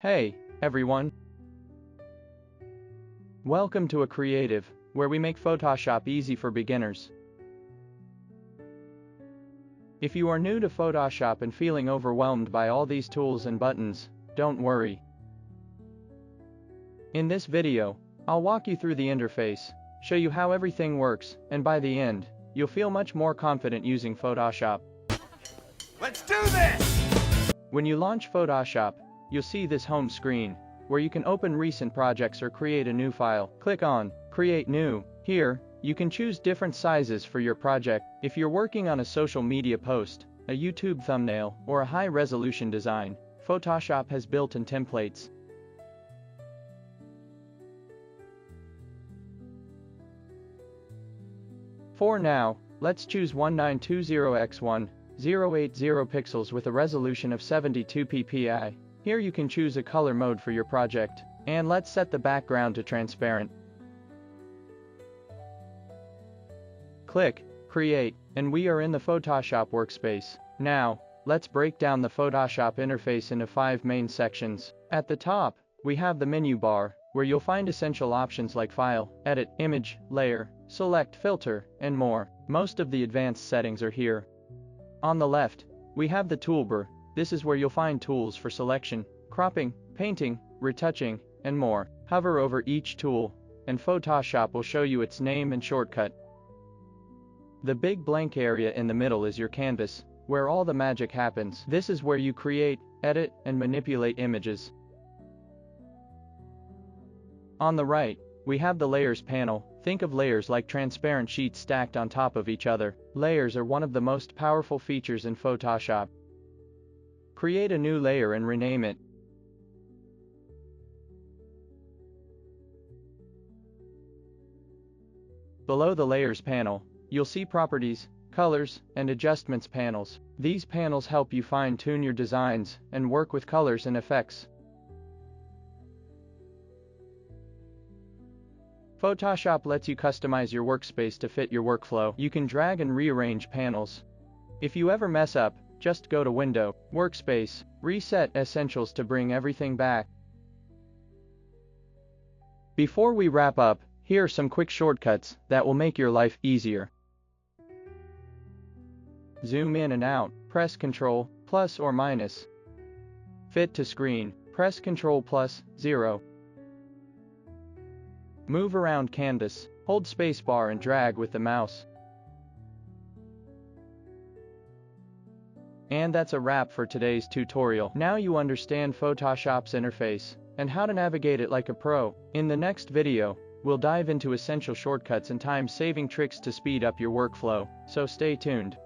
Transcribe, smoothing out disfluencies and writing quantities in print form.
Hey, everyone. Welcome to A Creative, where we make Photoshop easy for beginners. If you are new to Photoshop and feeling overwhelmed by all these tools and buttons, don't worry. In this video, I'll walk you through the interface, show you how everything works, and by the end, you'll feel much more confident using Photoshop. Let's do this! When you launch Photoshop, you'll see this home screen, where you can open recent projects or create a new file. Click on Create New. Here, you can choose different sizes for your project. If you're working on a social media post, a YouTube thumbnail, or a high-resolution design, Photoshop has built-in templates. For now, let's choose 1920x1080 pixels with a resolution of 72 ppi. Here you can choose a color mode for your project, and let's set the background to transparent. Click Create, and we are in the Photoshop workspace. Now, let's break down the Photoshop interface into 5 main sections. At the top, we have the menu bar, where you'll find essential options like File, Edit, Image, Layer, Select, Filter, and more. Most of the advanced settings are here. On the left, we have the toolbar. This is where you'll find tools for selection, cropping, painting, retouching, and more. Hover over each tool, and Photoshop will show you its name and shortcut. The big blank area in the middle is your canvas, where all the magic happens. This is where you create, edit, and manipulate images. On the right, we have the Layers panel. Think of layers like transparent sheets stacked on top of each other. Layers are one of the most powerful features in Photoshop. Create a new layer and rename it. Below the Layers panel, you'll see Properties, Colors, and Adjustments panels. These panels help you fine-tune your designs and work with colors and effects. Photoshop lets you customize your workspace to fit your workflow. You can drag and rearrange panels. If you ever mess up, just go to Window, Workspace, Reset Essentials to bring everything back. Before we wrap up, here are some quick shortcuts that will make your life easier. Zoom in and out, press Ctrl, plus or minus. Fit to screen, press Ctrl plus, 0. Move around canvas, hold spacebar and drag with the mouse. And that's a wrap for today's tutorial. Now you understand Photoshop's interface, and how to navigate it like a pro. In the next video, we'll dive into essential shortcuts and time-saving tricks to speed up your workflow, so stay tuned.